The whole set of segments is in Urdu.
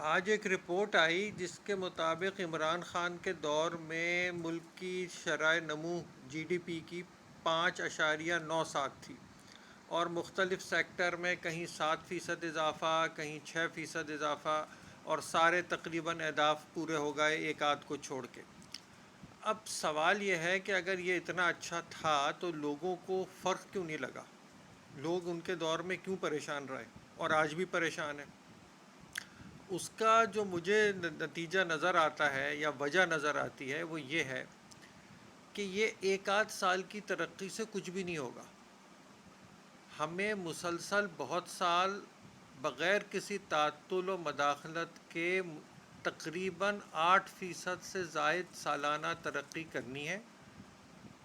آج ایک رپورٹ آئی جس کے مطابق عمران خان کے دور میں ملک کی شرح نمو GDP کی 5.97 تھی، اور مختلف سیکٹر میں کہیں 7% اضافہ، کہیں 6% اضافہ، اور سارے تقریباً اہداف پورے ہو گئے ایک آدھ کو چھوڑ کے۔ اب سوال یہ ہے کہ اگر یہ اتنا اچھا تھا تو لوگوں کو فرق کیوں نہیں لگا؟ لوگ ان کے دور میں کیوں پریشان رہے اور آج بھی پریشان ہیں؟ اس کا جو مجھے نتیجہ نظر آتا ہے یا وجہ نظر آتی ہے وہ یہ ہے کہ یہ ایک آدھ سال کی ترقی سے کچھ بھی نہیں ہوگا۔ ہمیں مسلسل بہت سال بغیر کسی تعطل و مداخلت کے تقریباً 8% سے زائد سالانہ ترقی کرنی ہے،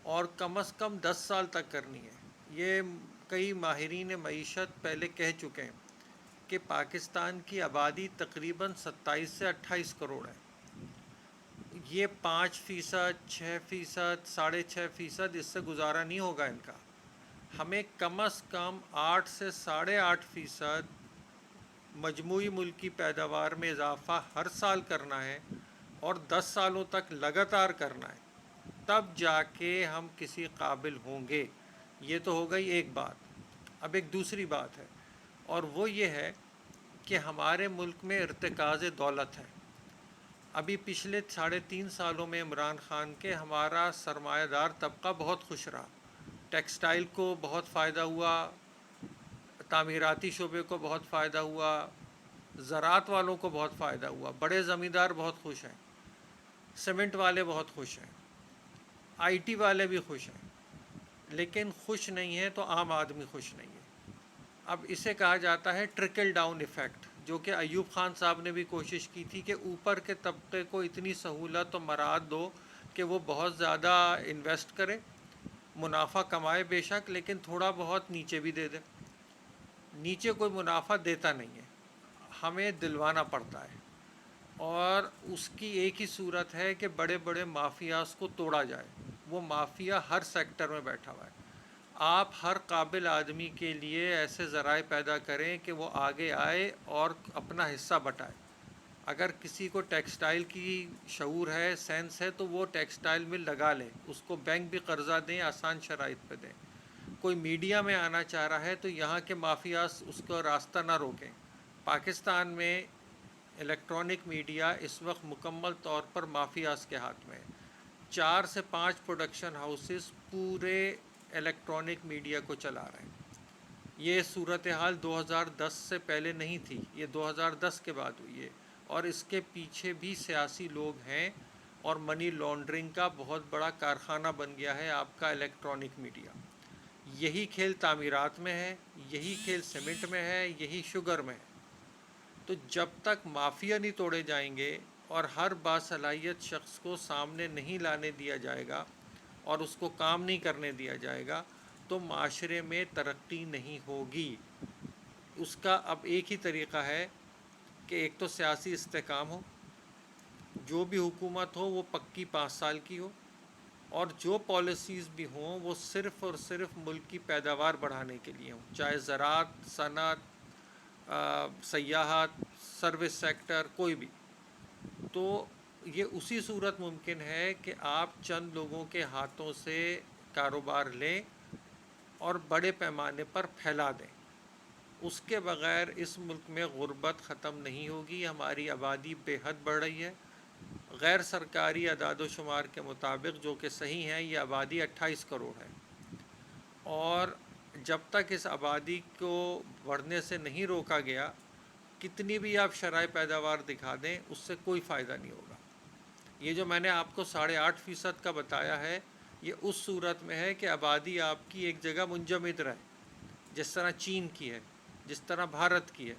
اور کم از کم 10 سال تک کرنی ہے۔ یہ کئی ماہرین معیشت پہلے کہہ چکے ہیں کہ پاکستان کی آبادی تقریباً 27 سے 28 کروڑ ہے۔ یہ 5%، 6%، 6.5%، اس سے گزارا نہیں ہوگا ان کا۔ ہمیں کم از کم 8 سے 8.5% مجموعی ملکی پیداوار میں اضافہ ہر سال کرنا ہے، اور 10 سالوں تک لگاتار کرنا ہے، تب جا کے ہم کسی قابل ہوں گے۔ یہ تو ہو گئی ایک بات۔ اب ایک دوسری بات ہے، اور وہ یہ ہے کہ ہمارے ملک میں ارتکاز دولت ہے۔ ابھی پچھلے 3.5 سالوں میں عمران خان کے ہمارا سرمایہ دار طبقہ بہت خوش رہا۔ ٹیکسٹائل کو بہت فائدہ ہوا، تعمیراتی شعبے کو بہت فائدہ ہوا، زراعت والوں کو بہت فائدہ ہوا، بڑے زمیندار بہت خوش ہیں، سیمنٹ والے بہت خوش ہیں، IT والے بھی خوش ہیں، لیکن خوش نہیں ہیں تو عام آدمی خوش نہیں ہے۔ اب اسے کہا جاتا ہے ٹرکل ڈاؤن ایفیکٹ، جو کہ ایوب خان صاحب نے بھی کوشش کی تھی کہ اوپر کے طبقے کو اتنی سہولت و مراعات دو کہ وہ بہت زیادہ انویسٹ کرے، منافع کمائے بے شک، لیکن تھوڑا بہت نیچے بھی دے دے۔ نیچے کوئی منافع دیتا نہیں ہے، ہمیں دلوانا پڑتا ہے، اور اس کی ایک ہی صورت ہے کہ بڑے بڑے مافیاز کو توڑا جائے۔ وہ مافیا ہر سیکٹر میں بیٹھا ہوا ہے۔ آپ ہر قابل آدمی کے لیے ایسے ذرائع پیدا کریں کہ وہ آگے آئے اور اپنا حصہ بٹائے۔ اگر کسی کو ٹیکسٹائل کی شعور ہے، سینس ہے، تو وہ ٹیکسٹائل میں لگا لے، اس کو بینک بھی قرضہ دیں، آسان شرائط پہ دیں۔ کوئی میڈیا میں آنا چاہ رہا ہے تو یہاں کے مافیاز اس کو راستہ نہ روکیں۔ پاکستان میں الیکٹرانک میڈیا اس وقت مکمل طور پر مافیاز کے ہاتھ میں ہے۔ 4 سے 5 پروڈکشن ہاؤسز پورے الیکٹرانک میڈیا کو چلا رہے ہیں۔ یہ صورتحال 2010 سے پہلے نہیں تھی، یہ 2010 کے بعد ہوئی ہے، اور اس کے پیچھے بھی سیاسی لوگ ہیں، اور منی لانڈرنگ کا بہت بڑا کارخانہ بن گیا ہے آپ کا الیکٹرانک میڈیا۔ یہی کھیل تعمیرات میں ہے، یہی کھیل سیمنٹ میں ہے، یہی شوگر میں ہے۔ تو جب تک مافیا نہیں توڑے جائیں گے اور ہر باصلاحیت شخص کو سامنے نہیں لانے دیا جائے گا اور اس کو کام نہیں کرنے دیا جائے گا، تو معاشرے میں ترقی نہیں ہوگی۔ اس کا اب ایک ہی طریقہ ہے کہ ایک تو سیاسی استحکام ہو، جو بھی حکومت ہو وہ پکی 5 سال کی ہو، اور جو پالیسیز بھی ہوں وہ صرف اور صرف ملک کی پیداوار بڑھانے کے لیے ہوں، چاہے زراعت، صنعت، سیاحت، سروس سیکٹر، کوئی بھی۔ تو یہ اسی صورت ممکن ہے کہ آپ چند لوگوں کے ہاتھوں سے کاروبار لیں اور بڑے پیمانے پر پھیلا دیں۔ اس کے بغیر اس ملک میں غربت ختم نہیں ہوگی۔ ہماری آبادی بے حد بڑھ رہی ہے۔ غیر سرکاری اعداد و شمار کے مطابق، جو کہ صحیح ہیں، یہ آبادی 28 کروڑ ہے، اور جب تک اس آبادی کو بڑھنے سے نہیں روکا گیا، کتنی بھی آپ شرائع پیداوار دکھا دیں، اس سے کوئی فائدہ نہیں ہوگا۔ یہ جو میں نے آپ کو 8.5% کا بتایا ہے، یہ اس صورت میں ہے کہ آبادی آپ کی ایک جگہ منجمد رہے، جس طرح چین کی ہے، جس طرح بھارت کی ہے۔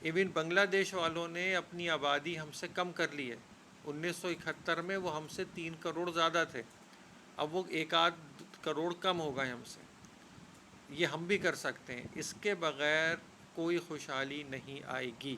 ایون بنگلہ دیش والوں نے اپنی آبادی ہم سے کم کر لی ہے۔ 1971 میں وہ ہم سے 3 کروڑ زیادہ تھے، اب وہ 1 کروڑ کم ہو گئے ہم سے۔ یہ ہم بھی کر سکتے ہیں، اس کے بغیر کوئی خوشحالی نہیں آئے گی۔